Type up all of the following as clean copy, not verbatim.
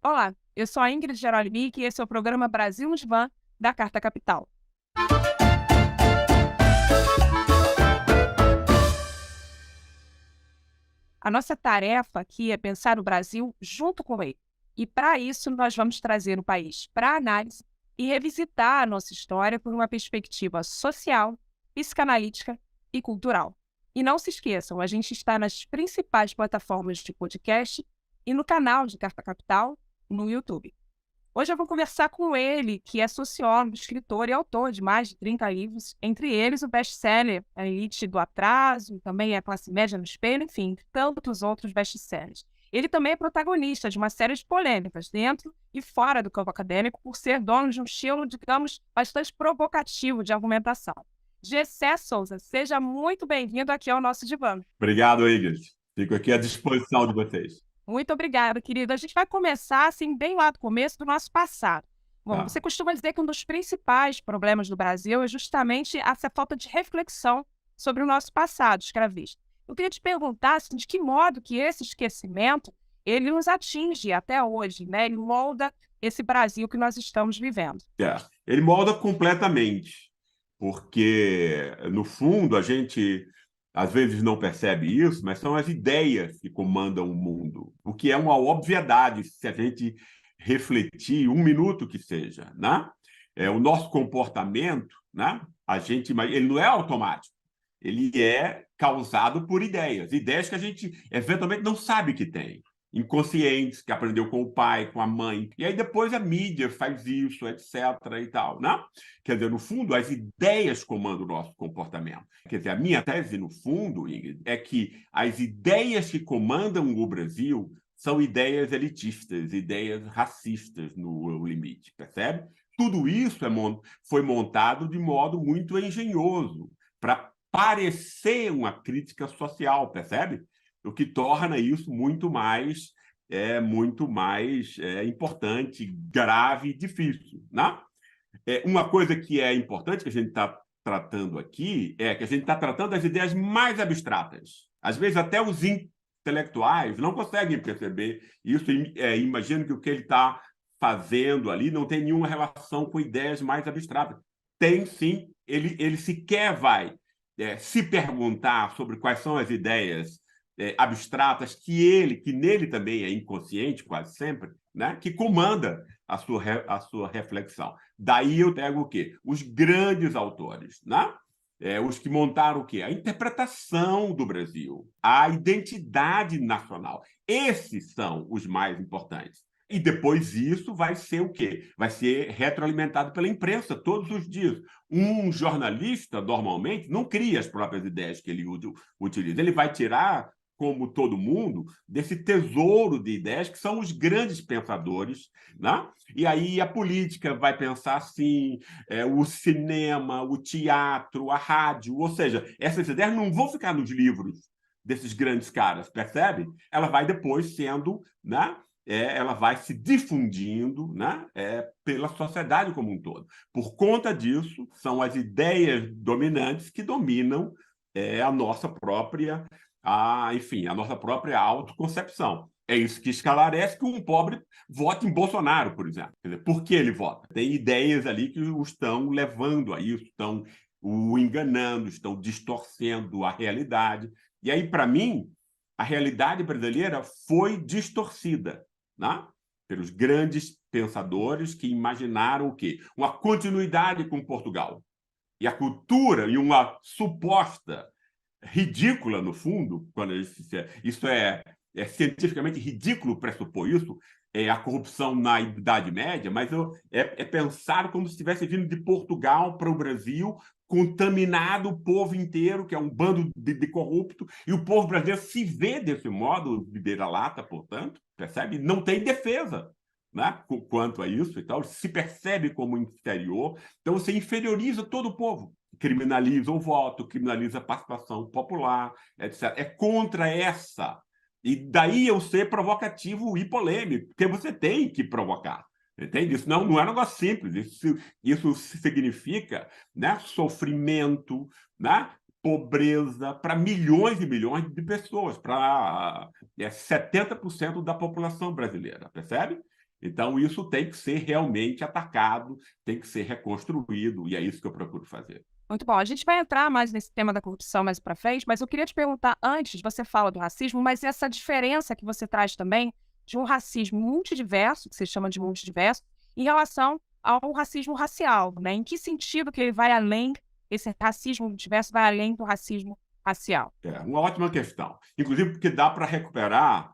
Olá, eu sou a Ingrid Gerolimic e esse é o programa Brasil no Divã, da Carta Capital. A nossa tarefa aqui é pensar o Brasil junto com ele. E para isso, nós vamos trazer o país para análise e revisitar a nossa história por uma perspectiva social, psicanalítica e cultural. E não se esqueçam, a gente está nas principais plataformas de podcast e no canal de Carta Capital no YouTube. Hoje eu vou conversar com ele, que é sociólogo, escritor e autor de mais de 30 livros, entre eles o best-seller A Elite do Atraso, também A Classe Média no Espelho, enfim, tantos outros best-sellers. Ele também é protagonista de uma série de polêmicas dentro e fora do campo acadêmico por ser dono de um estilo, digamos, bastante provocativo de argumentação. Gessé Souza, seja muito bem-vindo aqui ao nosso divã. Obrigado, Ingrid. Fico aqui à disposição de vocês. Muito obrigada, querida. A gente vai começar, assim, bem lá do começo do nosso passado. Bom, você Tá. costuma dizer que um dos principais problemas do Brasil é justamente essa falta de reflexão sobre o nosso passado escravista. Eu queria te perguntar, assim, de que modo que esse esquecimento ele nos atinge até hoje, né? Ele molda esse Brasil que nós estamos vivendo. Ele molda completamente, porque, no fundo, a gente às vezes não percebe isso, mas são as ideias que comandam o mundo, o que é uma obviedade se a gente refletir um minuto que seja, né? O nosso comportamento, né? Ele não é automático, ele é causado por ideias que a gente eventualmente não sabe que tem. Inconscientes, que aprendeu com o pai, com a mãe. E aí depois a mídia faz isso, etc. e tal, né? Quer dizer, no fundo, as ideias comandam o nosso comportamento. Quer dizer, a minha tese, no fundo, Ingrid, é que as ideias que comandam o Brasil são ideias elitistas, ideias racistas no limite, percebe? Tudo isso foi montado de modo muito engenhoso para parecer uma crítica social, percebe? O que torna isso muito mais importante, grave e difícil, né? Uma coisa que é importante que a gente está tratando aqui é que a gente está tratando das ideias mais abstratas. Às vezes até os intelectuais não conseguem perceber isso, imaginam que o que ele está fazendo ali não tem nenhuma relação com ideias mais abstratas. Tem sim, ele sequer vai se perguntar sobre quais são as ideias abstratas que nele também é inconsciente quase sempre, né? Que comanda a sua reflexão. Daí eu pego o quê? Os grandes autores, né? Os que montaram o quê? A interpretação do Brasil, a identidade nacional. Esses são os mais importantes. E depois isso vai ser o quê? Vai ser retroalimentado pela imprensa todos os dias. Um jornalista, normalmente, não cria as próprias ideias que ele utiliza. Ele vai tirar, como todo mundo, desse tesouro de ideias que são os grandes pensadores, né? E aí a política vai pensar assim, o cinema, o teatro, a rádio, ou seja, essas ideias não vão ficar nos livros desses grandes caras, percebe? Ela vai depois sendo, né? Ela vai se difundindo, né? Pela sociedade como um todo. Por conta disso, são as ideias dominantes que dominam a nossa própria a nossa própria autoconcepção. É isso que esclarece que um pobre vota em Bolsonaro, por exemplo. Quer dizer, por que ele vota? Tem ideias ali que o estão levando a isso, estão o enganando, estão distorcendo a realidade. E aí, para mim, a realidade brasileira foi distorcida, né? Pelos grandes pensadores que imaginaram o quê? Uma continuidade com Portugal. E a cultura e uma suposta ridícula, no fundo, quando isso é cientificamente ridículo pressupor isso, a corrupção na Idade Média, mas é pensar como se estivesse vindo de Portugal para o Brasil, contaminado o povo inteiro, que é um bando de corrupto, e o povo brasileiro se vê desse modo, de beira-lata, portanto, percebe? Não tem defesa, né? Quanto a isso e tal, se percebe como inferior, então você inferioriza todo o povo, criminaliza o voto, criminaliza a participação popular, etc. É contra essa. E daí eu ser provocativo e polêmico, porque você tem que provocar. Entende? Isso não é um negócio simples. Isso significa, né, sofrimento, né, pobreza para milhões e milhões de pessoas, para 70% da população brasileira, percebe? Então, isso tem que ser realmente atacado, tem que ser reconstruído, e é isso que eu procuro fazer. Muito bom. A gente vai entrar mais nesse tema da corrupção mais para frente, mas eu queria te perguntar antes, você fala do racismo, mas essa diferença que você traz também de um racismo multidiverso, que você chama de multidiverso, em relação ao racismo racial, né? Em que sentido que ele vai além, esse racismo multiverso vai além do racismo racial? É uma ótima questão. Inclusive, porque dá para recuperar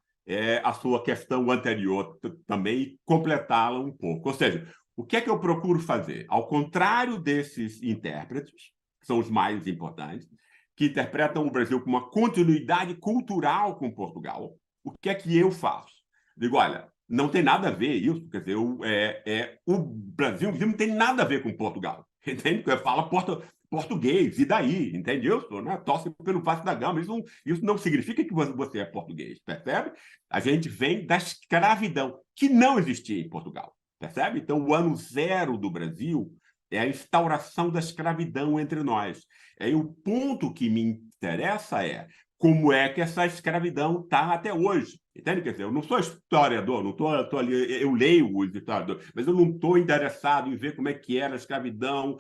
a sua questão anterior também e completá-la um pouco. Ou seja, o que é que eu procuro fazer? Ao contrário desses intérpretes, que são os mais importantes, que interpretam o Brasil como uma continuidade cultural com Portugal, o que é que eu faço? Digo, olha, não tem nada a ver isso, quer dizer, o Brasil não tem nada a ver com Portugal, entende? Fala português, e daí, entende isso? Né? Torce pelo Vasco da Gama, isso não significa que você é português, percebe? A gente vem da escravidão, que não existia em Portugal, percebe? Então, o ano zero do Brasil é a instauração da escravidão entre nós. E o ponto que me interessa é como é que essa escravidão está até hoje. Entende? Quer dizer, eu não sou historiador, não tô ali, eu leio os historiadores, mas eu não estou interessado em ver como é que era a escravidão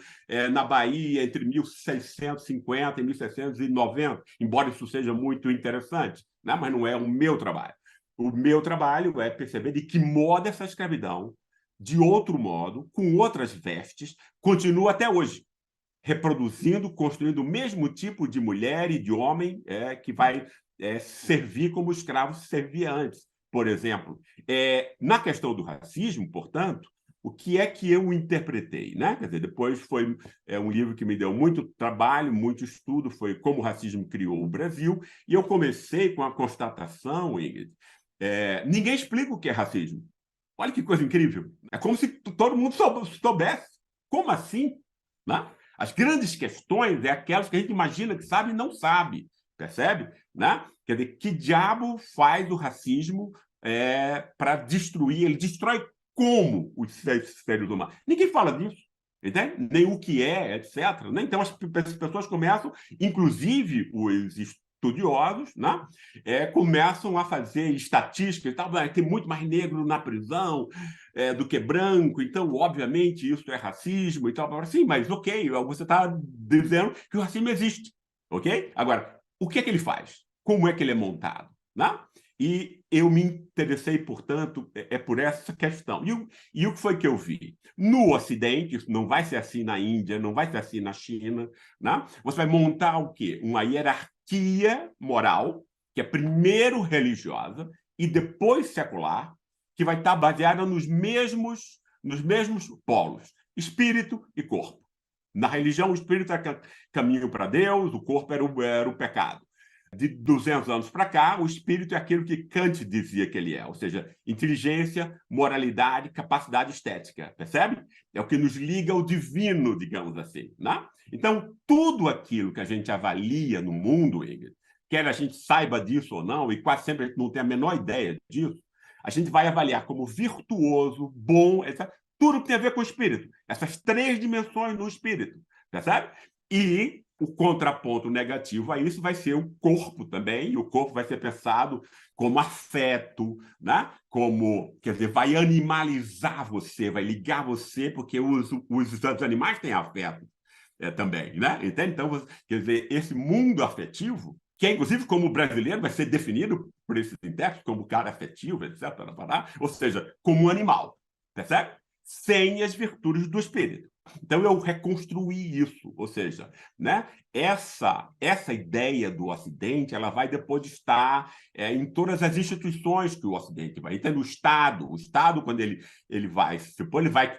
na Bahia entre 1650 e 1690, embora isso seja muito interessante, né? Mas não é o meu trabalho. O meu trabalho é perceber de que modo essa escravidão, de outro modo, com outras vestes, continua até hoje, reproduzindo, construindo o mesmo tipo de mulher e de homem que vai servir como o escravo servia antes, por exemplo. Na questão do racismo, portanto, o que é que eu interpretei? Né? Quer dizer, depois foi um livro que me deu muito trabalho, muito estudo, foi Como o Racismo Criou o Brasil, e eu comecei com a constatação, Ingrid, ninguém explica o que é racismo. Olha que coisa incrível. É como se todo mundo soubesse. Como assim? Né? As grandes questões é aquelas que a gente imagina que sabe e não sabe, percebe? Né? Quer dizer, que diabo faz o racismo para destruir? Ele destrói como os seres humanos? Ninguém fala disso, entende? Nem o que etc. Né? Então, as pessoas começam, inclusive os estudiosos, né? Começam a fazer estatísticas e tal, tem muito mais negro na prisão do que branco, então, obviamente, isso é racismo e tal. Sim, mas ok, você está dizendo que o racismo existe, ok? Agora, o que é que ele faz? Como é que ele é montado? Né? E eu me interessei, portanto, por essa questão. E o que foi que eu vi? No Ocidente, isso não vai ser assim na Índia, não vai ser assim na China, né? Você vai montar o quê? Uma hierarquia moral, que é primeiro religiosa e depois secular, que vai estar baseada nos mesmos polos, espírito e corpo. Na religião, o espírito é caminho para Deus, o corpo era o pecado. De 200 anos para cá, o espírito é aquilo que Kant dizia que ele é, ou seja, inteligência, moralidade, capacidade estética, percebe? É o que nos liga ao divino, digamos assim. Né? Então, tudo aquilo que a gente avalia no mundo, Ingrid, quer a gente saiba disso ou não, e quase sempre a gente não tem a menor ideia disso, a gente vai avaliar como virtuoso, bom, etc. Tudo que tem a ver com o espírito. Essas três dimensões no espírito, percebe? E o contraponto negativo a isso vai ser o corpo também, e o corpo vai ser pensado como afeto, né? Como, quer dizer, vai animalizar você, vai ligar você, porque os animais têm afeto também, né? Entende? Então, quer dizer, esse mundo afetivo, que é, inclusive, como brasileiro, vai ser definido por esses intérpretes como cara afetivo, etc., ou seja, como um animal, percebe? Sem as virtudes do espírito. Então, eu reconstruí isso, ou seja, né, essa ideia do Ocidente ela vai depois estar em todas as instituições que o Ocidente vai. Então, o Estado, quando ele vai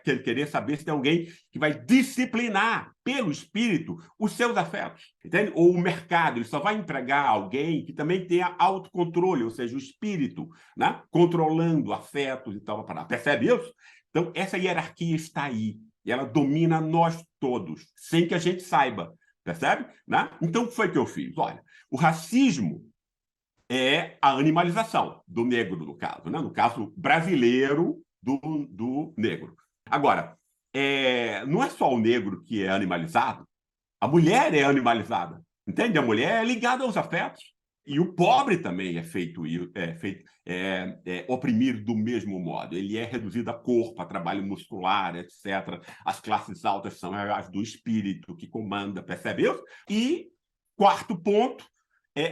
querer saber se tem alguém que vai disciplinar pelo espírito os seus afetos, entende? Ou o mercado, ele só vai empregar alguém que também tenha autocontrole, ou seja, o espírito, né, controlando afetos e tal. Percebe isso? Então, essa hierarquia está aí. E ela domina nós todos, sem que a gente saiba, percebe? Né? Então, o que foi que eu fiz? Olha, o racismo é a animalização do negro, no caso, né? No caso brasileiro do negro. Agora, não é só o negro que é animalizado, a mulher é animalizada, entende? A mulher é ligada aos afetos. E o pobre também oprimido do mesmo modo. Ele é reduzido a corpo, a trabalho muscular, etc. As classes altas são as do espírito que comanda, percebe isso? E, quarto ponto,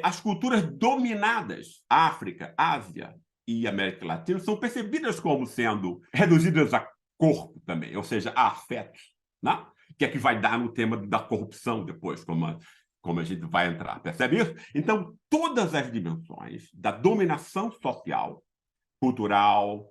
as culturas dominadas, África, Ásia e América Latina, são percebidas como sendo reduzidas a corpo também, ou seja, a afetos, né? Que é que vai dar no tema da corrupção depois, como a gente vai entrar, percebe isso? Então, todas as dimensões da dominação social, cultural,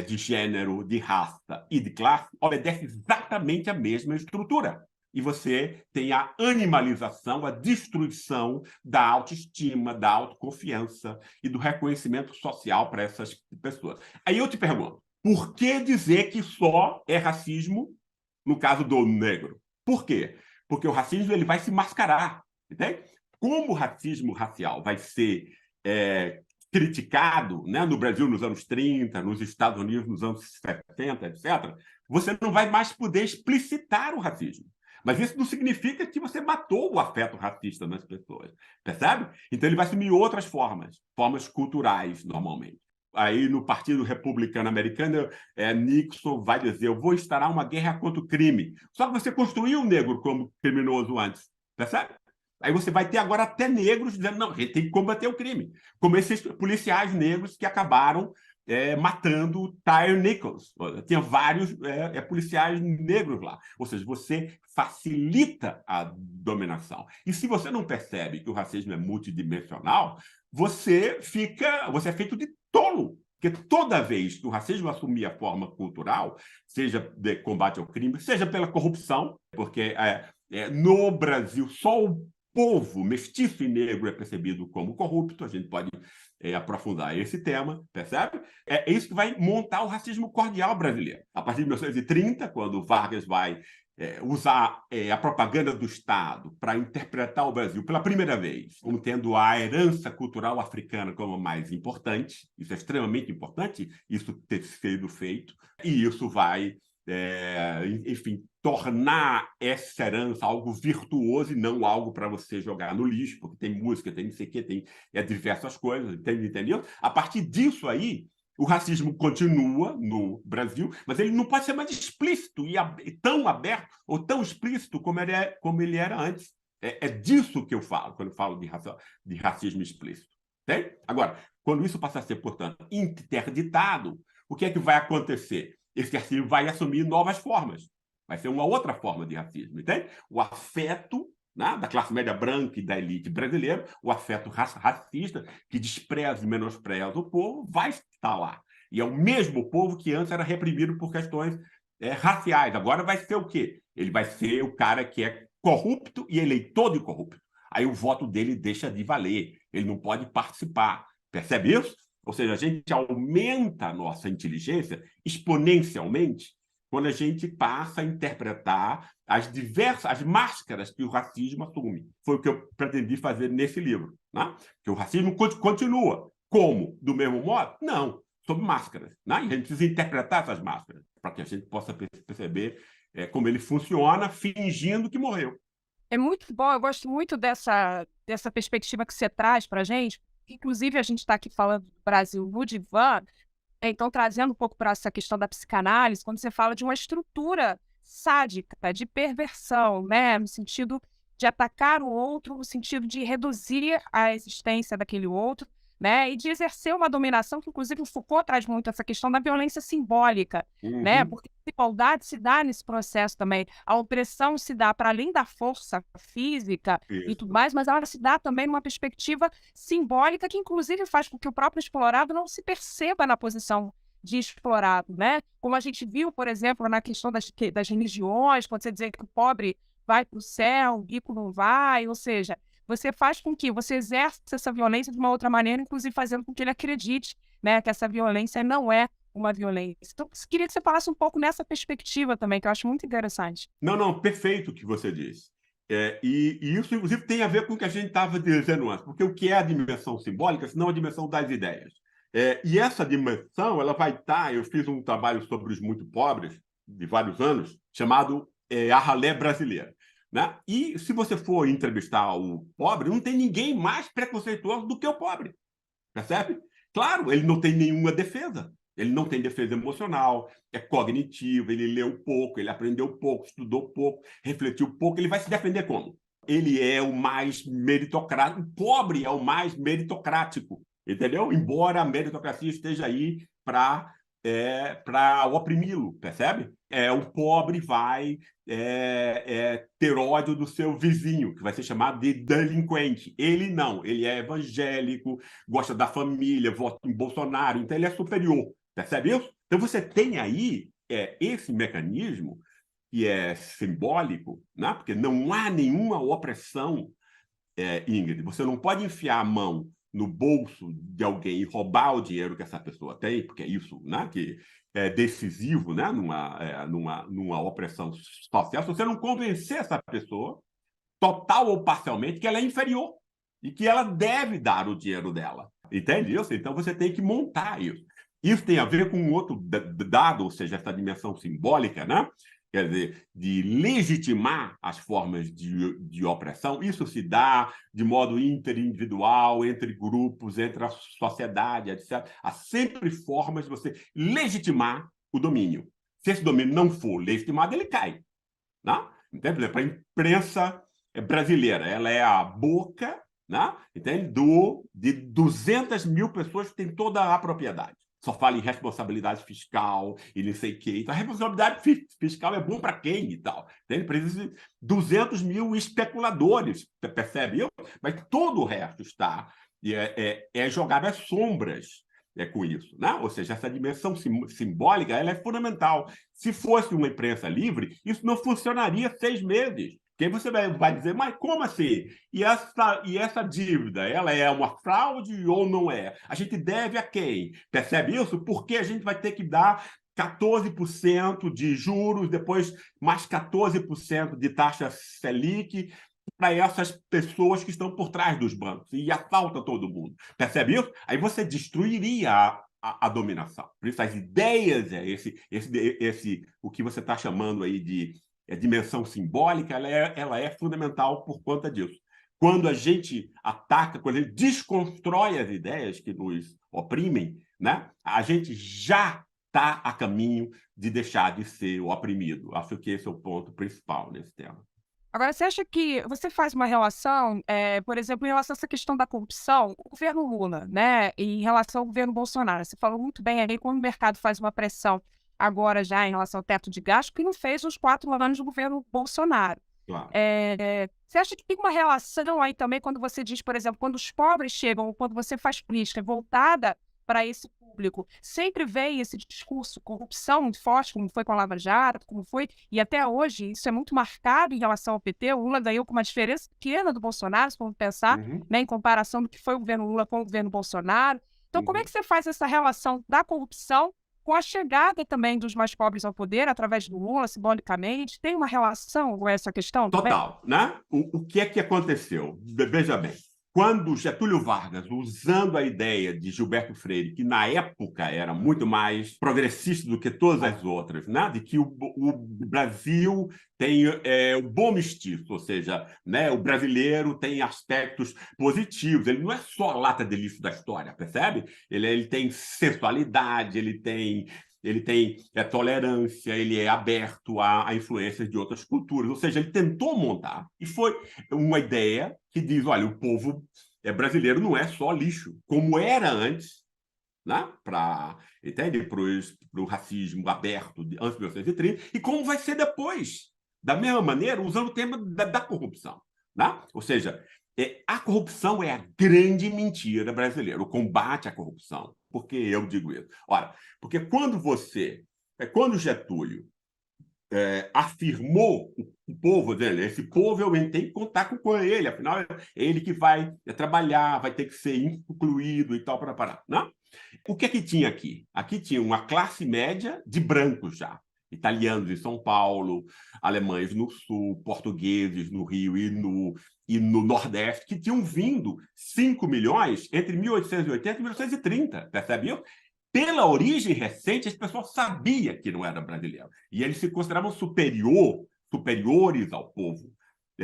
de gênero, de raça e de classe obedecem exatamente a mesma estrutura. E você tem a animalização, a destruição da autoestima, da autoconfiança e do reconhecimento social para essas pessoas. Aí eu te pergunto, por que dizer que só é racismo no caso do negro? Por quê? Porque o racismo ele vai se mascarar. Entende? Como o racismo racial vai ser criticado, né, no Brasil nos anos 30, nos Estados Unidos nos anos 70, etc., você não vai mais poder explicitar o racismo. Mas isso não significa que você matou o afeto racista nas pessoas, percebe? Então ele vai assumir outras formas culturais, normalmente. Aí, no Partido Republicano Americano, Nixon vai dizer: eu vou instaurar uma guerra contra o crime. Só que você construiu o negro como criminoso antes, percebe? Aí você vai ter agora até negros dizendo: não, a gente tem que combater o crime. Como esses policiais negros que acabaram matando Tyre Nichols. Tinha vários policiais negros lá. Ou seja, você facilita a dominação. E se você não percebe que o racismo é multidimensional, você é feito de tolo. Porque toda vez que o racismo assumir a forma cultural, seja de combate ao crime, seja pela corrupção, porque no Brasil só o povo mestiço e negro é percebido como corrupto, a gente pode aprofundar esse tema, percebe? É isso que vai montar o racismo cordial brasileiro. A partir de 1930, quando Vargas vai usar a propaganda do Estado para interpretar o Brasil pela primeira vez, como tendo a herança cultural africana como mais importante, isso é extremamente importante, isso ter sido feito, e isso vai, enfim, tornar essa herança algo virtuoso e não algo para você jogar no lixo, porque tem música, tem não sei o quê, tem diversas coisas, entendeu? A partir disso aí, o racismo continua no Brasil, mas ele não pode ser mais explícito e tão aberto ou tão explícito como ele era antes. É disso que eu falo quando eu falo de racismo explícito. Tem? Agora, quando isso passa a ser, portanto, interditado, o que é que vai acontecer? Esse racismo vai assumir novas formas. Vai ser uma outra forma de racismo. Entende? O afeto, né, da classe média branca e da elite brasileira, o afeto racista, que despreza e menospreza o povo, vai estar lá. E é o mesmo povo que antes era reprimido por questões raciais. Agora vai ser o quê? Ele vai ser o cara que é corrupto e eleitor de corrupto. Aí o voto dele deixa de valer. Ele não pode participar. Percebe isso? Ou seja, a gente aumenta a nossa inteligência exponencialmente quando a gente passa a interpretar as máscaras que o racismo assume. Foi o que eu pretendi fazer nesse livro. Né? Que o racismo continua. Como? Do mesmo modo? Não. Sob máscaras. Né? E a gente precisa interpretar essas máscaras para que a gente possa perceber como ele funciona, fingindo que morreu. É muito bom, eu gosto muito dessa perspectiva que você traz para a gente. Inclusive, a gente está aqui falando do Brasil no divã, então trazendo um pouco para essa questão da psicanálise, quando você fala de uma estrutura sádica, de perversão, né? No sentido de atacar o outro, no sentido de reduzir a existência daquele outro, né? E de exercer uma dominação, que inclusive o Foucault traz muito essa questão da violência simbólica, né? Porque a desigualdade se dá nesse processo também, a opressão se dá para além da força física e tudo mais, mas ela se dá também numa perspectiva simbólica que inclusive faz com que o próprio explorado não se perceba na posição de explorado, né? Como a gente viu, por exemplo, na questão das religiões, quando você dizer que o pobre vai para o céu, o rico não vai, ou seja, você faz com que você exerça essa violência de uma outra maneira, inclusive fazendo com que ele acredite, né, que essa violência não é uma violência. Então, queria que você falasse um pouco nessa perspectiva também, que eu acho muito interessante. Não, perfeito o que você disse. E isso, inclusive, tem a ver com o que a gente estava dizendo antes, porque o que é a dimensão simbólica, senão a dimensão das ideias. E essa dimensão, ela vai estar... Eu fiz um trabalho sobre os muito pobres, de vários anos, chamado A Ralé Brasileira. né? E se você for entrevistar o pobre, não tem ninguém mais preconceituoso do que o pobre, percebe? Claro, ele não tem nenhuma defesa. Ele não tem defesa emocional, é cognitivo, ele leu pouco, ele aprendeu pouco, estudou pouco, refletiu pouco. Ele vai se defender como? Ele é o mais meritocrático, o pobre é o mais meritocrático, entendeu? Embora a meritocracia esteja aí para oprimi-lo, percebe? O pobre vai ter ódio do seu vizinho, que vai ser chamado de delinquente. Ele não, ele é evangélico, gosta da família, vota em Bolsonaro, então ele é superior, percebe isso? Então você tem aí esse mecanismo que é simbólico, né? Porque não há nenhuma opressão, Ingrid. Você não pode enfiar a mão no bolso de alguém e roubar o dinheiro que essa pessoa tem, porque é isso, né, que é decisivo, né, numa opressão social. Se você não convencer essa pessoa, total ou parcialmente, que ela é inferior e que ela deve dar o dinheiro dela. Entende isso? Então você tem que montar isso. Isso tem a ver com um outro dado, ou seja, essa dimensão simbólica, né? Quer dizer, de legitimar as formas de opressão. Isso se dá de modo interindividual, entre grupos, entre a sociedade, etc. Há sempre formas de você legitimar o domínio. Se esse domínio não for legitimado, ele cai. Né? Então, por exemplo, a imprensa brasileira, ela é a boca, né? Entende? De 200 mil pessoas que têm toda a propriedade. Só fala em responsabilidade fiscal e não sei o quê. Então, a responsabilidade fiscal é bom para quem e tal. Entende? Precisa de 200 mil especuladores, percebe? Mas todo o resto está jogado às sombras com isso, né? Ou seja, essa dimensão simbólica ela é fundamental. Se fosse uma imprensa livre, isso não funcionaria 6 meses. Porque aí você vai dizer, mas como assim? E essa dívida, ela é uma fraude ou não é? A gente deve a quem? Percebe isso? Porque a gente vai ter que dar 14% de juros, depois mais 14% de taxa Selic para essas pessoas que estão por trás dos bancos e assalta todo mundo. Percebe isso? Aí você destruiria a dominação. Por isso, as ideias, o que você está chamando aí de dimensão simbólica, ela é fundamental por conta disso. Quando a gente ataca, quando a gente desconstrói as ideias que nos oprimem, né, a gente já está a caminho de deixar de ser o oprimido. Acho que esse é o ponto principal nesse tema. Agora, você acha que você faz uma relação, por exemplo, em relação a essa questão da corrupção, o governo Lula, né, e em relação ao governo Bolsonaro? Você falou muito bem aí quando o mercado faz uma pressão agora já em relação ao teto de gasto, que não fez nos 4 anos do governo Bolsonaro. Claro. Você acha que tem uma relação aí também quando você diz, por exemplo, quando os pobres chegam, ou quando você faz política voltada para esse público, sempre vem esse discurso, corrupção muito forte, como foi com a Lava Jato, como foi, e até hoje isso é muito marcado em relação ao PT. O Lula ganhou com uma diferença pequena do Bolsonaro, se formos pensar, né, em comparação do que foi o governo Lula com o governo Bolsonaro. Então, como é que você faz essa relação da corrupção com a chegada também dos mais pobres ao poder, através do Lula, simbolicamente? Tem uma relação com essa questão também? Total, né? O que é que aconteceu? Veja bem, quando Getúlio Vargas, usando a ideia de Gilberto Freire, que na época era muito mais progressista do que todas as outras, né? De que o Brasil tem o bom mestiço, ou seja, né, o brasileiro tem aspectos positivos, ele não é só lata de lixo da história, percebe? Ele tem sensualidade, ele tem tolerância, ele é aberto a influências de outras culturas. Ou seja, ele tentou montar, e foi uma ideia que diz, olha, o povo brasileiro não é só lixo, como era antes, né? Para o racismo aberto antes de 1930, e como vai ser depois. Da mesma maneira, usando o tema da corrupção. Né? Ou seja, a corrupção é a grande mentira brasileira, o combate à corrupção. Por que eu digo isso? Ora, porque quando Getúlio afirmou o povo dele, esse povo eu tenho que contar com ele, afinal é ele que vai trabalhar, vai ter que ser incluído e tal, para parar. Não? O que é que tinha aqui? Aqui tinha uma classe média de brancos já. Italianos em São Paulo, alemães no Sul, portugueses no Rio e no Nordeste, que tinham vindo 5 milhões entre 1880 e 1930, percebeu? Pela origem recente, as pessoas sabiam que não era brasileiro. E eles se consideravam superiores ao povo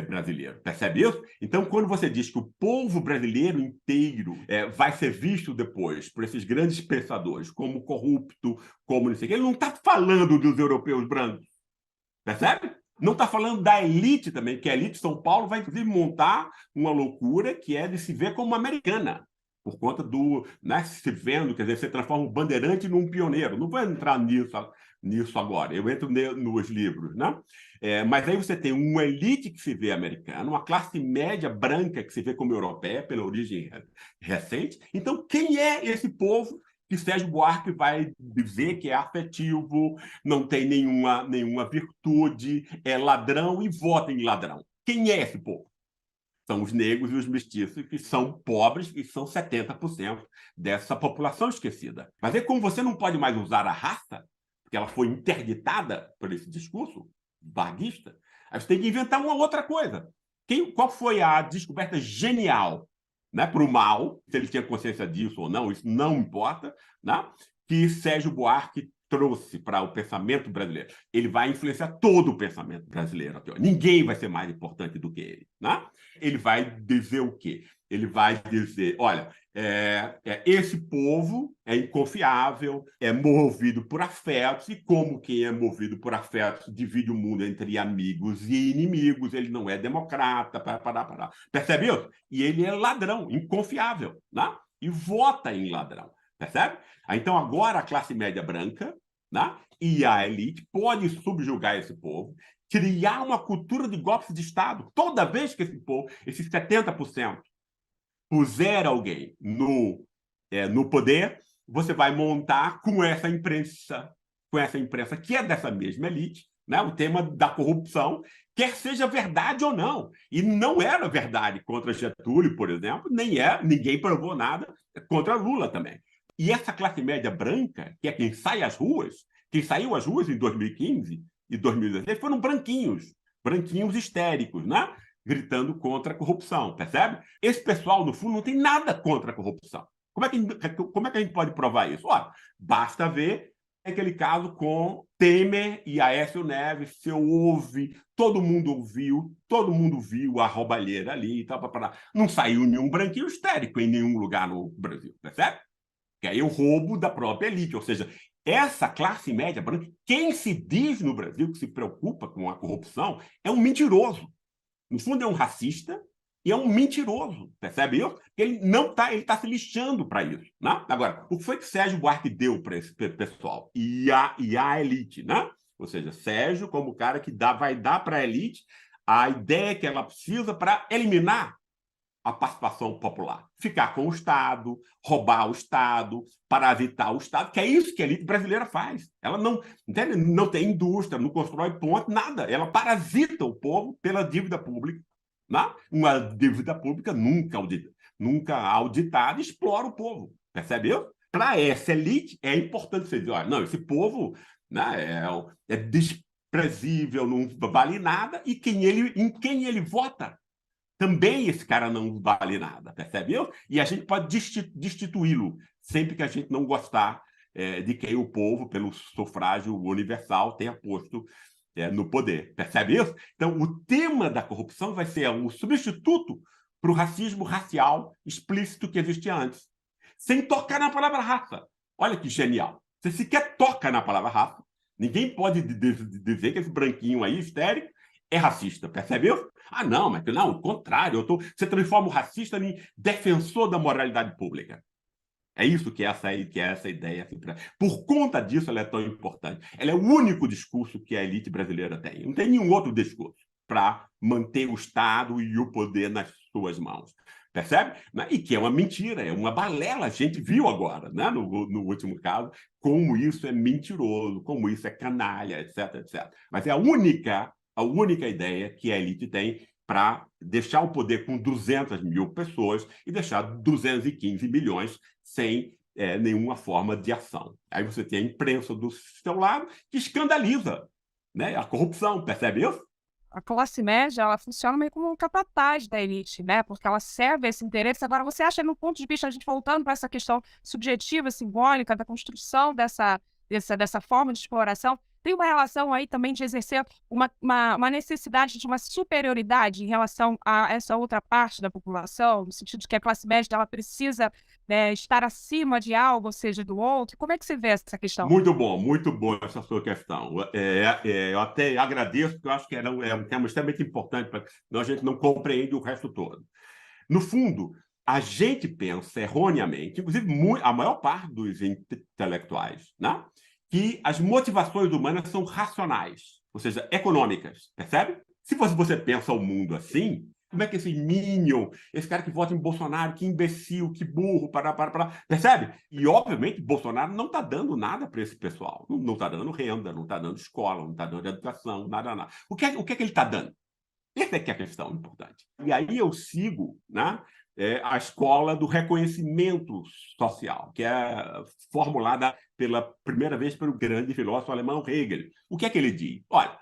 brasileiro, percebe isso? Então, quando você diz que o povo brasileiro inteiro vai ser visto depois por esses grandes pensadores como corrupto, como não sei o quê, ele não está falando dos europeus brancos, percebe? Não está falando da elite também, que a elite de São Paulo vai, inclusive, montar uma loucura que é de se ver como americana, por conta do, né, se vendo, quer dizer, você transforma o bandeirante num pioneiro. Não vou entrar nisso agora, eu entro nos livros, né? Mas aí você tem uma elite que se vê americana, uma classe média branca que se vê como europeia, pela origem recente. Então, quem é esse povo que Sérgio Buarque vai dizer que é afetivo, não tem nenhuma virtude, é ladrão e vota em ladrão? Quem é esse povo? São os negros e os mestiços, que são pobres e são 70% dessa população esquecida. Mas é como você não pode mais usar a raça, porque ela foi interditada por esse discurso varguista, aí você tem que inventar uma outra coisa. Qual foi a descoberta genial, né, para o mal, se ele tinha consciência disso ou não, isso não importa, né, que Sérgio Buarque trouxe para o pensamento brasileiro? Ele vai influenciar todo o pensamento brasileiro. Ninguém vai ser mais importante do que ele, né? Ele vai dizer o quê? Ele vai dizer, olha, esse povo é inconfiável, é movido por afetos, e como quem é movido por afetos divide o mundo entre amigos e inimigos, ele não é democrata, percebe isso? E ele é ladrão, inconfiável, né? E vota em ladrão, percebe? Então, agora a classe média branca, né, e a elite pode subjugar esse povo, criar uma cultura de golpes de Estado. Toda vez que esse povo, esses 70%, puser alguém no poder, você vai montar com essa imprensa que é dessa mesma elite, né, o tema da corrupção, quer seja verdade ou não. E não era verdade contra Getúlio, por exemplo, ninguém provou nada contra Lula também. E essa classe média branca, que é quem saiu às ruas em 2015 e 2016, foram branquinhos histéricos, né? Gritando contra a corrupção, percebe? Esse pessoal, no fundo, não tem nada contra a corrupção. Como é que a gente pode provar isso? Olha, basta ver aquele caso com Temer e Aécio Neves. Você ouve, todo mundo viu a roubalheira ali, não saiu nenhum branquinho histérico em nenhum lugar no Brasil, percebe? Que aí é o roubo da própria elite, ou seja, essa classe média branca, quem se diz no Brasil que se preocupa com a corrupção é um mentiroso. No fundo, é um racista e é um mentiroso, percebe isso? Ele está se lixando para isso, né? Agora, o que foi que Sérgio Buarque deu para esse pessoal? E a elite, né? Ou seja, Sérgio como o cara que vai dar para a elite a ideia que ela precisa para eliminar a participação popular. Ficar com o Estado, roubar o Estado, parasitar o Estado, que é isso que a elite brasileira faz. Ela não tem indústria, não constrói ponte, nada. Ela parasita o povo pela dívida pública. Né? Uma dívida pública nunca auditada explora o povo. Percebeu? Para essa elite, é importante você dizer, olha, não, esse povo, né, é desprezível, não vale nada, e em quem ele vota também esse cara não vale nada, percebeu? E a gente pode destituí-lo sempre que a gente não gostar de quem o povo, pelo sufrágio universal, tenha posto no poder, percebe isso? Então, o tema da corrupção vai ser um substituto para o racismo racial explícito que existia antes, sem tocar na palavra raça. Olha que genial. Você sequer toca na palavra raça. Ninguém pode dizer que esse branquinho aí, histérico, é racista, percebeu? Ah, não, mas não, o contrário. Você transforma o racista em defensor da moralidade pública. É isso que é essa ideia. Assim, por conta disso, ela é tão importante. Ela é o único discurso que a elite brasileira tem. Não tem nenhum outro discurso para manter o Estado e o poder nas suas mãos. Percebe? E que é uma mentira, é uma balela. A gente viu agora, né, no último caso, como isso é mentiroso, como isso é canalha, etc, etc. Mas é a única ideia que a elite tem para deixar o poder com 200 mil pessoas e deixar 215 milhões sem nenhuma forma de ação. Aí você tem a imprensa do seu lado que escandaliza, né, a corrupção, percebe isso? A classe média, ela funciona meio como um capataz da elite, né? Porque ela serve esse interesse. Agora, você acha, no ponto de vista, a gente voltando para essa questão subjetiva, simbólica, da construção dessa forma de exploração, Tem uma relação aí também de exercer uma necessidade de uma superioridade em relação a essa outra parte da população, no sentido de que a classe média ela precisa, estar acima de algo, ou seja, do outro. Como é que você vê essa questão? Muito bom essa sua questão. Eu até agradeço, porque eu acho que é um tema extremamente importante, para a gente não compreende o resto todo. No fundo, a gente pensa erroneamente, inclusive a maior parte dos intelectuais, né, que as motivações humanas são racionais, ou seja, econômicas, percebe? Se você pensa o mundo assim, como é que esse minion, esse cara que vota em Bolsonaro, que imbecil, que burro, percebe? E, obviamente, Bolsonaro não está dando nada para esse pessoal. Não está dando renda, não está dando escola, não está dando educação, nada. O que é que ele está dando? Essa é que é a questão importante. E aí eu sigo, né, a escola do reconhecimento social, que é formulada pela primeira vez pelo grande filósofo alemão Hegel. O que é que ele diz? Olha,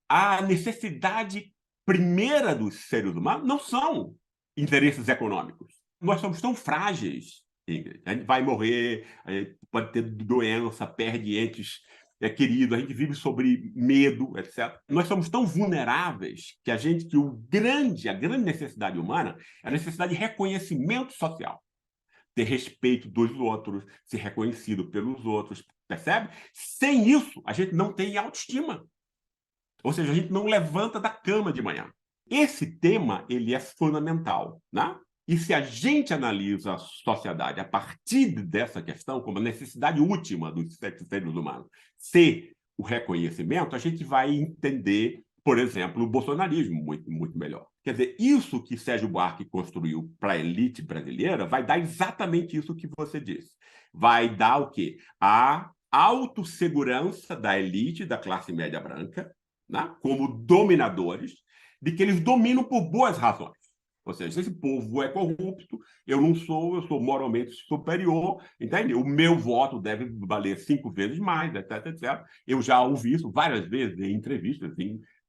a necessidade primeira dos seres humanos não são interesses econômicos. Nós somos tão frágeis, Ingrid. A gente vai morrer, a gente pode ter doença, perde entes queridos, a gente vive sobre medo, etc. Nós somos tão vulneráveis que a grande necessidade humana é a necessidade de reconhecimento social. Ter respeito dos outros, ser reconhecido pelos outros, percebe? Sem isso, a gente não tem autoestima. Ou seja, a gente não levanta da cama de manhã. Esse tema ele é fundamental, né? E se a gente analisa a sociedade a partir dessa questão, como a necessidade última dos seres humanos ser o reconhecimento, a gente vai entender, por exemplo, o bolsonarismo muito melhor. Quer dizer, isso que Sérgio Buarque construiu para a elite brasileira vai dar exatamente isso que você disse. Vai dar o quê? A autossegurança da elite, da classe média branca, né, como dominadores, de que eles dominam por boas razões. Ou seja, esse povo é corrupto, eu sou moralmente superior, entende? O meu voto deve valer 5 vezes mais, etc. Eu já ouvi isso várias vezes em entrevistas,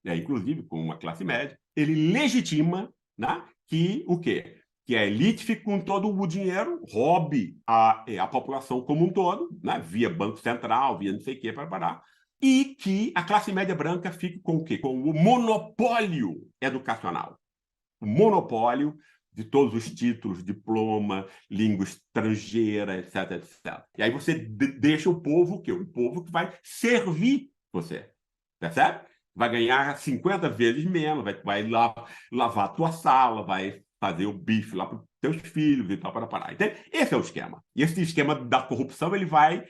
inclusive com uma classe média. Ele legitima, né, que o quê? Que a elite fique com todo o dinheiro, roube a população como um todo, né, via Banco Central, via não sei o quê, para parar, e que a classe média branca fique com o quê? Com o monopólio educacional. O monopólio de todos os títulos, diploma, língua estrangeira, etc. E aí você deixa o povo o quê? O povo que vai servir você, percebe? Vai ganhar 50 vezes menos, vai lá lavar a tua sala, vai fazer o bife lá para os teus filhos e tal, para parar. Então, esse é o esquema. E esse esquema da corrupção ele vai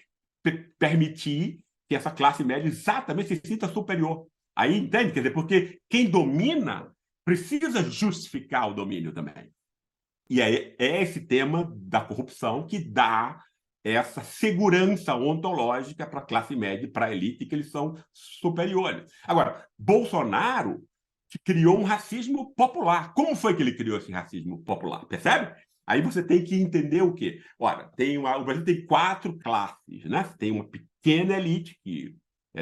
permitir que essa classe média exatamente se sinta superior. Aí, entende? Quer dizer, porque quem domina precisa justificar o domínio também. E é esse tema da corrupção que dá essa segurança ontológica para a classe média e para a elite, que eles são superiores. Agora, Bolsonaro criou um racismo popular. Como foi que ele criou esse racismo popular? Percebe? Aí você tem que entender o quê? Ora, o Brasil tem 4 classes, né? Tem uma pequena elite que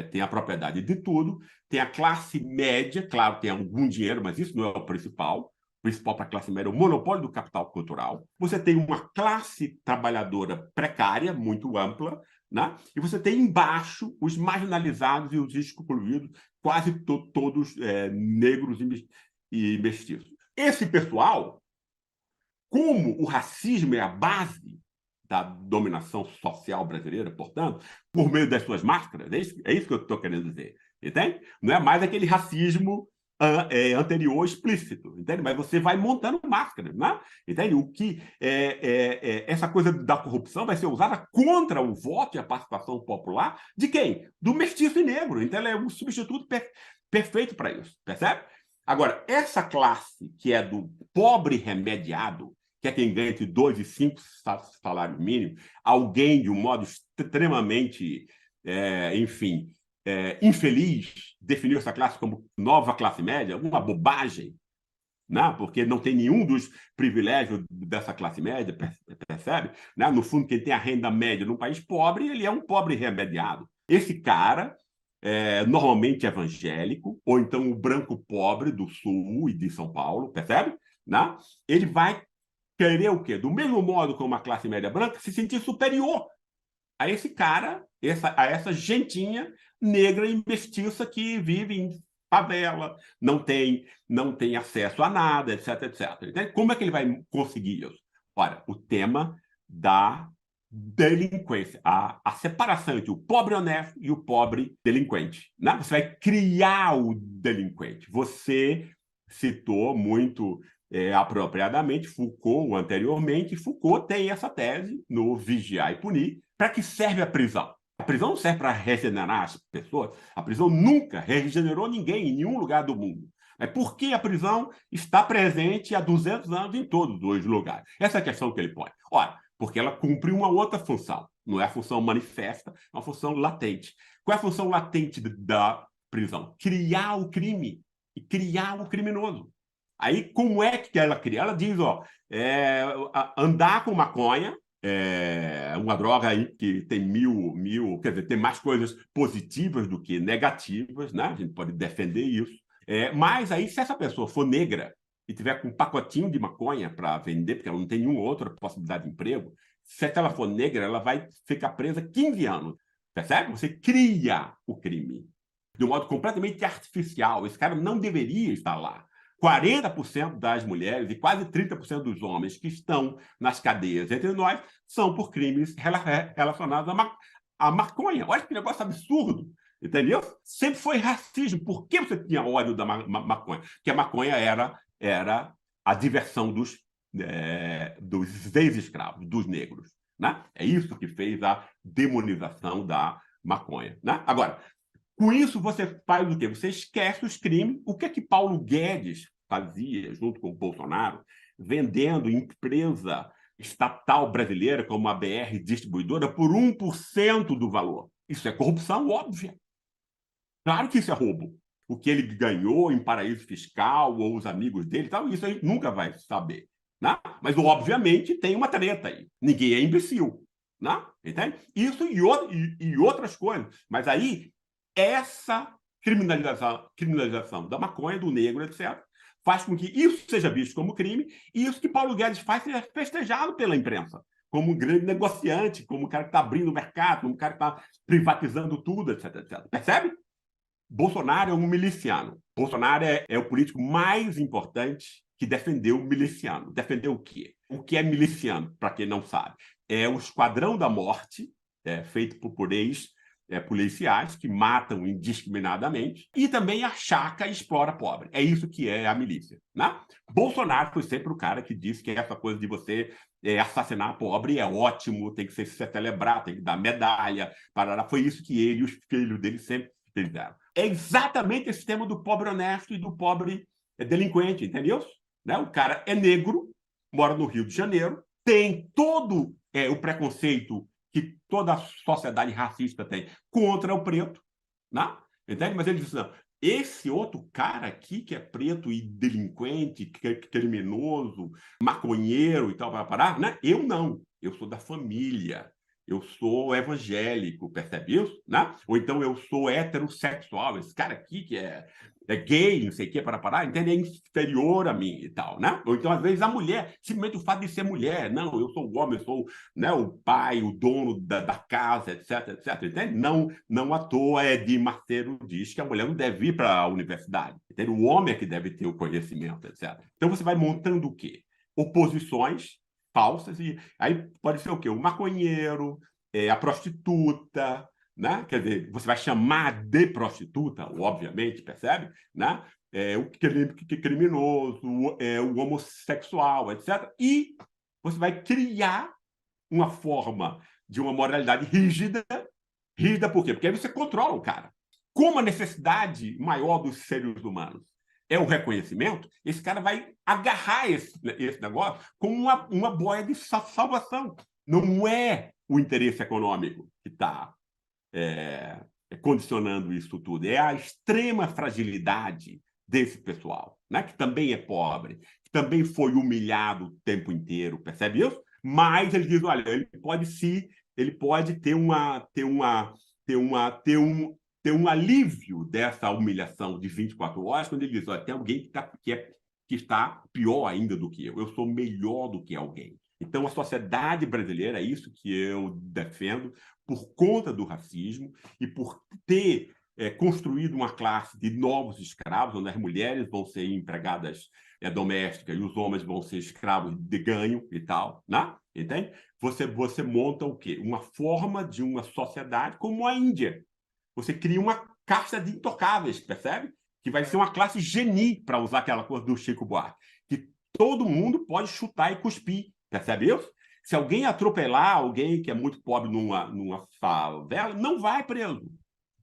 tem a propriedade de tudo, tem a classe média, claro, tem algum dinheiro, mas isso não é o principal para a classe média, o monopólio do capital cultural. Você tem uma classe trabalhadora precária, muito ampla, né? E você tem embaixo os marginalizados e os excluídos, quase todos negros e mestiços. Esse pessoal, como o racismo é a base da dominação social brasileira, portanto, por meio das suas máscaras, é isso que eu estou querendo dizer, entende? Não é mais aquele racismo anterior explícito, entende? Mas você vai montando máscaras, né? Entende? O que essa coisa da corrupção vai ser usada contra o voto e a participação popular de quem? Do mestiço e negro. Então, ela é um substituto perfeito para isso, percebe? Agora, essa classe que é do pobre remediado, que é quem ganha entre 2 e 5 salários mínimos, alguém de um modo extremamente, enfim, infeliz, definiu essa classe como nova classe média, uma bobagem, né? Porque não tem nenhum dos privilégios dessa classe média, percebe? Né? No fundo, quem tem a renda média num país pobre, ele é um pobre remediado. Esse cara, normalmente evangélico, ou então o branco pobre do Sul e de São Paulo, percebe? Né? Ele vai querer o quê? Do mesmo modo como a classe média branca, se sentir superior a esse cara, a essa gentinha negra e mestiça que vive em favela, não tem acesso a nada, etc, etc. Então, como é que ele vai conseguir isso? Olha, o tema da delinquência, a separação entre o pobre honesto e o pobre delinquente. Né? Você vai criar o delinquente. Você citou muito apropriadamente Foucault anteriormente. Foucault tem essa tese no Vigiar e Punir. Para que serve a prisão? A prisão não serve para regenerar as pessoas. A prisão nunca regenerou ninguém em nenhum lugar do mundo. Mas por que a prisão está presente há 200 anos em todos os lugares? Essa é a questão que ele põe. Ora, porque ela cumpre uma outra função. Não é a função manifesta, é uma função latente. Qual é a função latente da prisão? Criar o crime e criar o criminoso. Aí, como é que ela cria? Ela diz, andar com maconha, uma droga aí que tem quer dizer, tem mais coisas positivas do que negativas, né? A gente pode defender isso. Mas aí, se essa pessoa for negra e tiver com um pacotinho de maconha para vender, porque ela não tem nenhuma outra possibilidade de emprego, se ela for negra, ela vai ficar presa 15 anos. Percebe? Você cria o crime de um modo completamente artificial. Esse cara não deveria estar lá. 40% das mulheres e quase 30% dos homens que estão nas cadeias entre nós são por crimes relacionados à maconha. Olha que negócio absurdo, entendeu? Sempre foi racismo. Por que você tinha ódio da maconha? Porque a maconha era a diversão dos ex-escravos, dos negros. Né? É isso que fez a demonização da maconha. Né? Agora, com isso, você faz o quê? Você esquece os crimes. O que é que Paulo Guedes fazia junto com o Bolsonaro, vendendo empresa estatal brasileira como a BR Distribuidora por 1% do valor? Isso é corrupção óbvia. Claro que isso é roubo. O que ele ganhou em paraíso fiscal ou os amigos dele, tal, isso a gente nunca vai saber. Né? Mas, obviamente, tem uma treta aí. Ninguém é imbecil. Né? Entende? Isso e outras coisas. Mas aí, essa criminalização da maconha, do negro, etc., faz com que isso seja visto como crime, e isso que Paulo Guedes faz seja festejado pela imprensa, como um grande negociante, como um cara que está abrindo o mercado, como um cara que está privatizando tudo, etc, etc. Percebe? Bolsonaro é um miliciano. Bolsonaro é o político mais importante que defendeu o miliciano. Defendeu o quê? O que é miliciano, para quem não sabe? É o Esquadrão da Morte, feito por ex-policiais que matam indiscriminadamente, e também achaca e explora pobre. É isso que é a milícia. Né? Bolsonaro foi sempre o cara que disse que essa coisa de você assassinar pobre é ótimo, tem que ser celebrado, tem que dar medalha. Parará. Foi isso que ele e os filhos dele sempre fizeram. É exatamente esse tema do pobre honesto e do pobre delinquente, entendeu? Né? O cara é negro, mora no Rio de Janeiro, tem todo o preconceito que toda a sociedade racista tem contra o preto, né? Entende? Mas ele diz, não, esse outro cara aqui que é preto e delinquente, que é criminoso, maconheiro e tal, né? Eu não, eu sou da família. Eu sou evangélico, percebe isso? Né? Ou então eu sou heterossexual, esse cara aqui que é gay, não sei o que, para, entende? É inferior a mim e tal, né? Ou então, às vezes, a mulher, simplesmente o fato de ser mulher, não, eu sou o homem, eu sou, né, o pai, o dono da casa, etc, etc, entende? Não à toa Edir Macedo diz que a mulher não deve ir para a universidade, entende? O homem é que deve ter o conhecimento, etc. Então, você vai montando o quê? Oposições falsas, e aí pode ser o quê? O maconheiro, a prostituta, né? Quer dizer, você vai chamar de prostituta, obviamente, percebe? Né? O criminoso, o homossexual, etc. E você vai criar uma forma de uma moralidade rígida. Rígida por quê? Porque aí você controla o cara. Como a necessidade maior dos seres humanos é o reconhecimento, esse cara vai agarrar esse negócio como uma boia de salvação. Não é o interesse econômico que está condicionando isso tudo, é a extrema fragilidade desse pessoal, né? Que também é pobre, que também foi humilhado o tempo inteiro, percebe isso? Mas ele diz, olha, ele pode ter um alívio dessa humilhação de 24 horas, quando ele diz, olha, tem alguém que está pior ainda do que eu sou melhor do que alguém. Então, a sociedade brasileira, é isso que eu defendo, por conta do racismo e por ter construído uma classe de novos escravos, onde as mulheres vão ser empregadas domésticas e os homens vão ser escravos de ganho e tal, né? Entende? Você monta o quê? Uma forma de uma sociedade como a Índia. Você cria uma casta de intocáveis, percebe? Que vai ser uma classe geni, para usar aquela coisa do Chico Buarque, que todo mundo pode chutar e cuspir, percebe isso? Se alguém atropelar alguém que é muito pobre numa favela, não vai preso.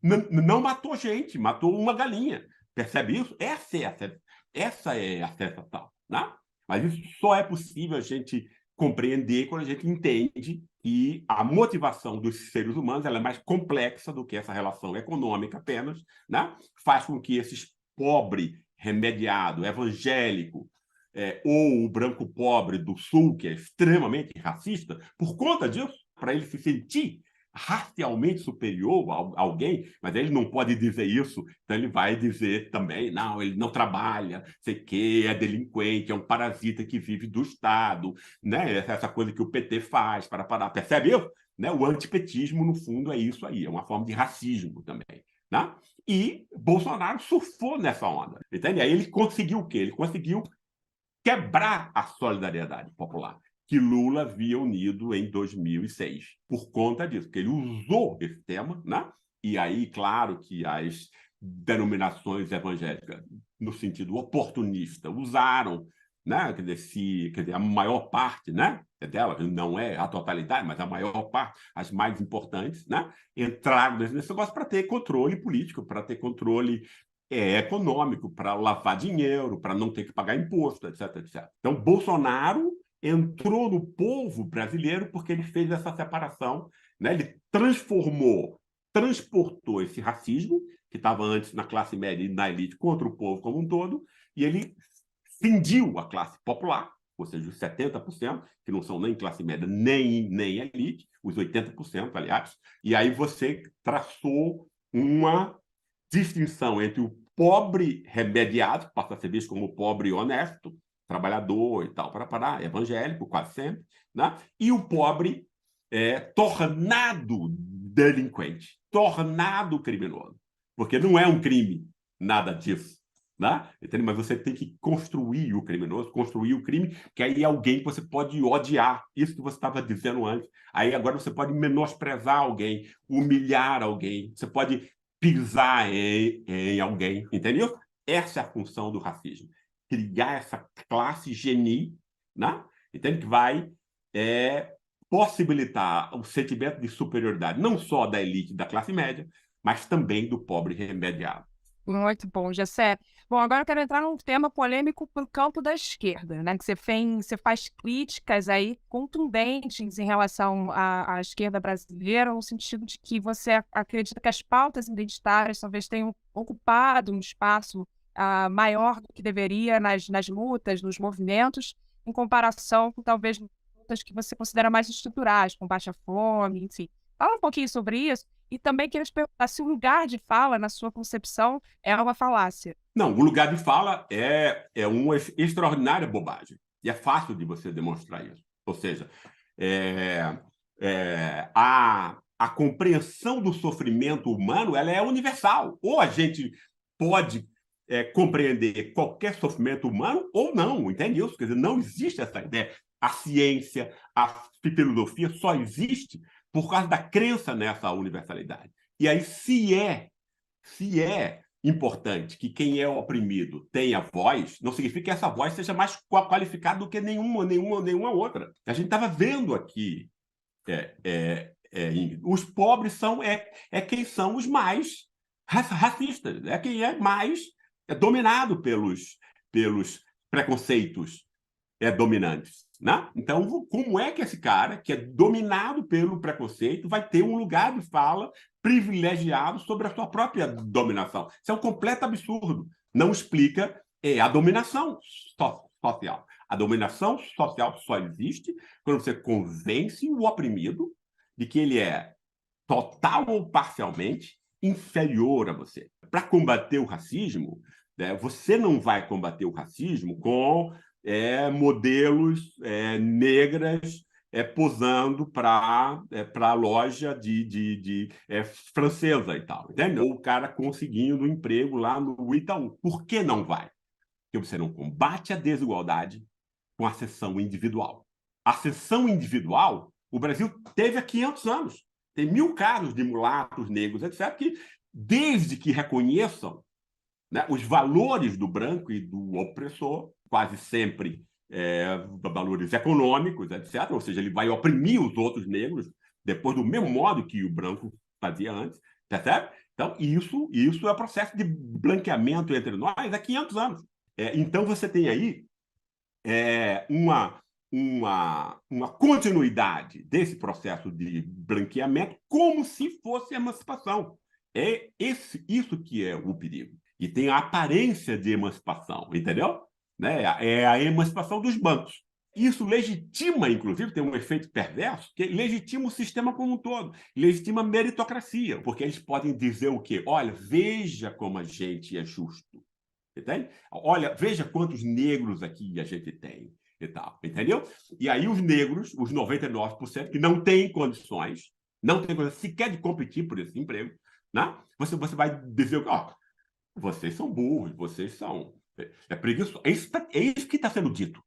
Não matou gente, matou uma galinha. Percebe isso? Essa é a festa tal. Né? Mas isso só é possível a gente compreender quando a gente entende que a motivação dos seres humanos ela é mais complexa do que essa relação econômica apenas, né? Faz com que esses pobre, remediado, evangélico, ou o branco pobre do sul, que é extremamente racista, por conta disso, para ele se sentir racialmente superior a alguém, mas ele não pode dizer isso, então ele vai dizer também, não, ele não trabalha, sei que, é delinquente, é um parasita que vive do Estado, né? Essa coisa que o PT faz, percebe isso? Né? O antipetismo, no fundo, é isso aí, é uma forma de racismo também. Né? E Bolsonaro surfou nessa onda, entende? Aí ele conseguiu o quê? Ele conseguiu quebrar a solidariedade popular que Lula havia unido em 2006, por conta disso, porque ele usou esse tema, né? E aí, claro que as denominações evangélicas, no sentido oportunista, usaram, né? Quer dizer, a maior parte, né? Delas, não é a totalidade, mas a maior parte, as mais importantes, né? Entraram nesse negócio para ter controle político, para ter controle econômico, para lavar dinheiro, para não ter que pagar imposto, etc, etc. Então, Bolsonaro entrou no povo brasileiro porque ele fez essa separação, né? Ele transportou esse racismo, que estava antes na classe média e na elite, contra o povo como um todo, e ele cindiu a classe popular, ou seja, os 70%, que não são nem classe média nem elite, os 80%, aliás, e aí você traçou uma distinção entre o pobre remediado, que passa a ser visto como o pobre honesto, trabalhador e tal, para evangélico, quase sempre, né? E o pobre tornado delinquente, tornado criminoso. Porque não é um crime nada disso. Né? Mas você tem que construir o criminoso, construir o crime, que aí é alguém que você pode odiar. Isso que você estava dizendo antes. Aí agora você pode menosprezar alguém, humilhar alguém, você pode pisar em alguém, entendeu? Essa é a função do racismo. Criar essa classe geni, né? Entende? Que vai possibilitar o sentimento de superioridade, não só da elite da classe média, mas também do pobre remediado. Muito bom, Gessé. Bom, agora eu quero entrar num tema polêmico para o campo da esquerda, né? Que você faz críticas aí contundentes em relação à esquerda brasileira, no sentido de que você acredita que as pautas identitárias talvez tenham ocupado um espaço maior do que deveria nas lutas, nos movimentos, em comparação com talvez lutas que você considera mais estruturais, combate à fome, enfim. Fala um pouquinho sobre isso. E também queria te perguntar se o lugar de fala, na sua concepção, é uma falácia. Não, o lugar de fala é uma extraordinária bobagem. E é fácil de você demonstrar isso. Ou seja, a compreensão do sofrimento humano ela é universal. Ou a gente pode compreender qualquer sofrimento humano ou não, entende isso? Quer dizer, não existe essa ideia. A ciência, a filosofia só existe por causa da crença nessa universalidade. E aí, se é importante que quem é oprimido tenha voz, não significa que essa voz seja mais qualificada do que nenhuma outra. A gente estava vendo aqui, os pobres são quem são os mais racistas, é quem é mais dominado pelos preconceitos dominantes. Né? Então, como é que esse cara, que é dominado pelo preconceito, vai ter um lugar de fala privilegiado sobre a sua própria dominação? Isso é um completo absurdo. Não explica a dominação social. A dominação social só existe quando você convence o oprimido de que ele é total ou parcialmente inferior a você. Para combater o racismo, né, você não vai combater o racismo com modelos negras posando para a loja francesa e tal. Entende? Ou o cara conseguindo um emprego lá no Itaú. Por que não vai? Porque você não combate a desigualdade com a seção individual. A seção individual, o Brasil teve há 500 anos. Tem 1000 casos de mulatos, negros, etc., que, desde que reconheçam, né, os valores do branco e do opressor, quase sempre valores econômicos, etc., ou seja, ele vai oprimir os outros negros depois do mesmo modo que o branco fazia antes, percebe? Então, isso é processo de branqueamento entre nós há 500 anos. Então, você tem aí uma continuidade desse processo de branqueamento como se fosse emancipação. Isso que é o perigo. E tem a aparência de emancipação, entendeu? Né? É a emancipação dos bancos. Isso legitima, inclusive, tem um efeito perverso, que legitima o sistema como um todo, legitima a meritocracia, porque eles podem dizer o quê? Olha, veja como a gente é justo. Entende? Olha, veja quantos negros aqui a gente tem e tal, entendeu? E aí os negros, os 99%, que não têm condições, não têm condições sequer de competir por esse emprego, né? Você vai dizer, ó, vocês são burros, vocês são preguiçosos. É isso que está sendo dito,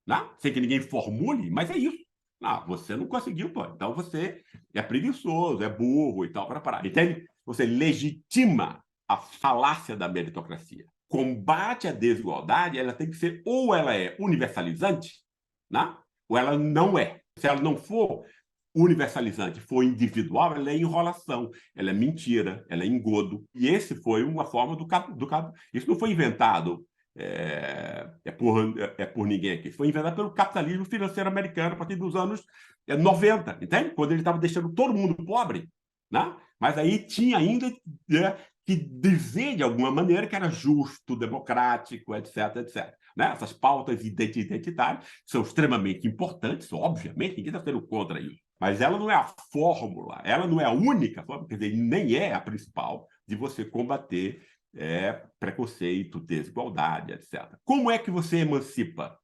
né? Sem que ninguém formule, mas é isso. Não, você não conseguiu, pô. Então você é preguiçoso, é burro e tal, para parar. Entende? Você legitima a falácia da meritocracia. Combate à desigualdade, ela tem que ser, ou ela é universalizante, né? Ou ela não é. Se ela não for universalizante, for individual, ela é enrolação, ela é mentira, ela é engodo. E esse foi uma forma do isso não foi inventado por ninguém aqui. Foi inventado pelo capitalismo financeiro americano a partir dos anos 90, entende? Quando ele estava deixando todo mundo pobre, né? Mas aí tinha ainda que dizer de alguma maneira que era justo, democrático, etc, etc. Né? Essas pautas identitárias são extremamente importantes, obviamente, ninguém está sendo contra isso. Mas ela não é a fórmula, ela não é a única fórmula, quer dizer, nem é a principal de você combater preconceito, desigualdade, etc. Como é que você emancipa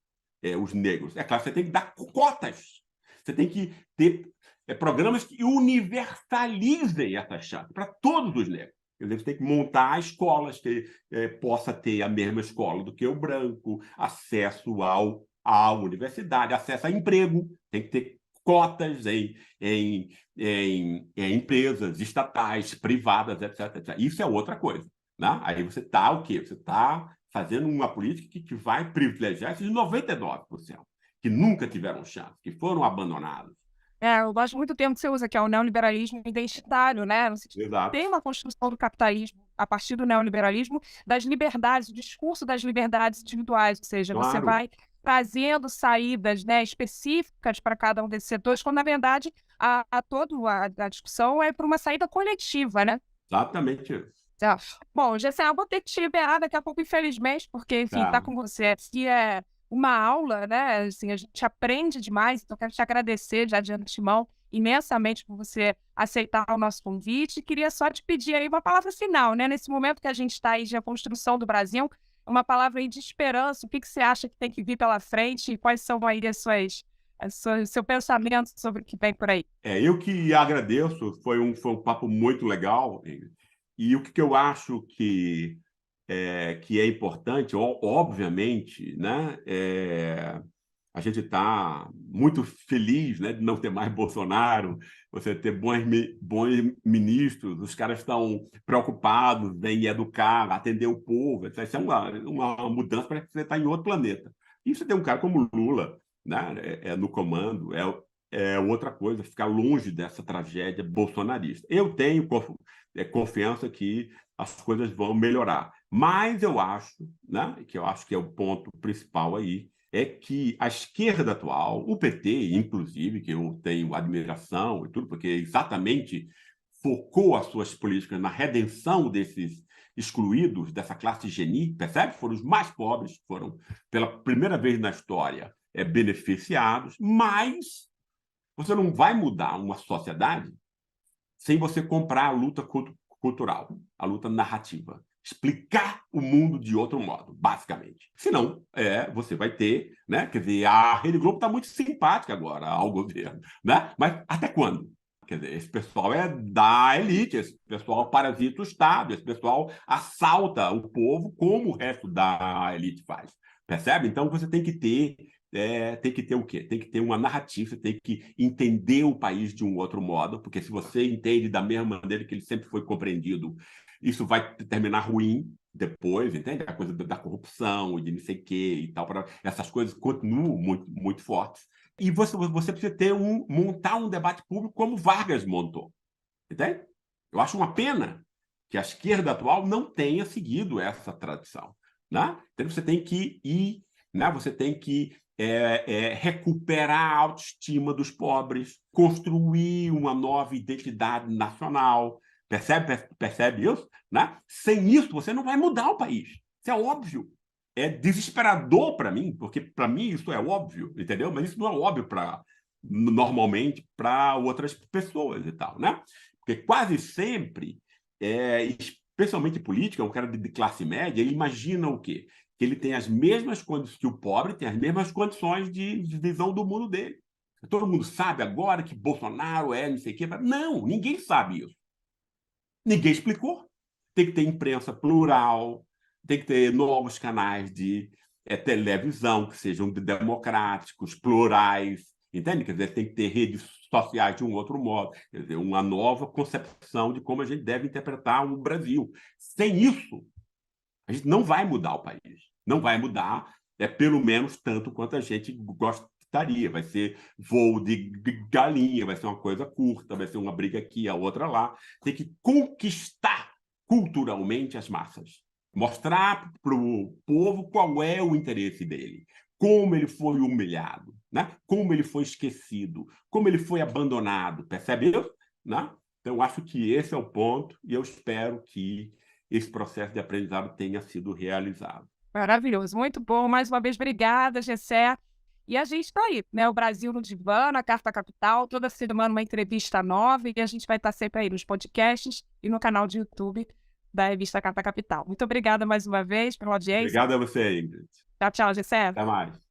os negros? É claro, você tem que dar cotas. Você tem que ter programas que universalizem essa chance para todos os negros. Você tem que montar escolas que possa ter a mesma escola do que o branco, acesso à universidade, acesso a emprego. Tem que ter cotas em empresas estatais, privadas, etc, etc. Isso é outra coisa. Né? Aí você está o quê? Você está fazendo uma política que vai privilegiar esses 99%, que nunca tiveram chance, que foram abandonados. Eu gosto muito do termo que você usa, que é o neoliberalismo identitário, né? No sentido que Exato. tem uma construção do capitalismo a partir do neoliberalismo, das liberdades, o discurso das liberdades individuais, ou seja, você Claro. vai trazendo saídas, né, específicas para cada um desses setores, quando, na verdade, toda a discussão é para uma saída coletiva, né? Exatamente isso. Bom, Gessé, eu vou ter que te liberar daqui a pouco, infelizmente, porque, enfim, Tá. estar com você aqui é uma aula, né? Assim, a gente aprende demais, então quero te agradecer de antemão imensamente por você aceitar o nosso convite. Queria só te pedir aí uma palavra final, né? Nesse momento que a gente está aí de reconstrução do Brasil, uma palavra aí de esperança, o que você acha que tem que vir pela frente e quais são aí seu pensamento sobre o que vem por aí? Eu que agradeço, foi um papo muito legal. E o que eu acho que é importante, obviamente, né? A gente está muito feliz, né, de não ter mais Bolsonaro, você ter bons ministros, os caras estão preocupados em educar, atender o povo, etc. Isso é uma mudança para você estar em outro planeta. E você tem um cara como Lula, né, no comando, outra coisa, ficar longe dessa tragédia bolsonarista. Eu tenho confiança que as coisas vão melhorar. Mas eu acho, né, que é o ponto principal aí, é que a esquerda atual, o PT, inclusive, que eu tenho admiração e tudo, porque exatamente focou as suas políticas na redenção desses excluídos, dessa classe geni, percebe? Foram os mais pobres, foram, pela primeira vez na história, beneficiados, mas você não vai mudar uma sociedade sem você comprar a luta cultural, a luta narrativa. Explicar o mundo de outro modo, basicamente. Senão, você vai ter, né? Quer dizer, a Rede Globo está muito simpática agora ao governo, né? Mas até quando? Quer dizer, esse pessoal é da elite, esse pessoal parasita o Estado, esse pessoal assalta o povo como o resto da elite faz. Percebe? Então você tem que ter o quê? Tem que ter uma narrativa, tem que entender o país de um outro modo, porque se você entende da mesma maneira que ele sempre foi compreendido, isso vai terminar ruim depois, entende? A coisa da corrupção e de não sei o quê e tal, essas coisas continuam muito, muito fortes. E você precisa montar um debate público como Vargas montou, entende? Eu acho uma pena que a esquerda atual não tenha seguido essa tradição, né? Então você tem que ir, né? Você tem que recuperar a autoestima dos pobres, construir uma nova identidade nacional. Percebe isso? Né? Sem isso, você não vai mudar o país. Isso é óbvio. É desesperador para mim, porque para mim isso é óbvio, entendeu? Mas isso não é óbvio normalmente para outras pessoas e tal, né? Porque quase sempre, especialmente política, um cara de classe média, ele imagina o quê? Que ele tem as mesmas condições que o pobre, tem as mesmas condições de visão do mundo dele. Todo mundo sabe agora que Bolsonaro não sei o quê. Não, ninguém sabe isso. Ninguém explicou. Tem que ter imprensa plural, tem que ter novos canais de televisão que sejam democráticos, plurais, entende? Quer dizer, tem que ter redes sociais de um outro modo, quer dizer, uma nova concepção de como a gente deve interpretar o Brasil. Sem isso, a gente não vai mudar o país. Não vai mudar, pelo menos tanto quanto a gente gostaria. Vai ser voo de galinha, vai ser uma coisa curta, vai ser uma briga aqui, a outra lá. Tem que conquistar culturalmente as massas. Mostrar para o povo qual é o interesse dele, como ele foi humilhado, né? Como ele foi esquecido, como ele foi abandonado. Percebe isso? Né? Então, eu acho que esse é o ponto e eu espero que esse processo de aprendizado tenha sido realizado. Maravilhoso, muito bom. Mais uma vez, obrigada, Gessé. E a gente está aí, né? O Brasil no Divã, na Carta Capital, toda semana uma entrevista nova e a gente vai estar sempre aí nos podcasts e no canal de YouTube da revista Carta Capital. Muito obrigada mais uma vez pela audiência. Obrigado a você, Ingrid. Tchau, tchau, Gessé. Até mais.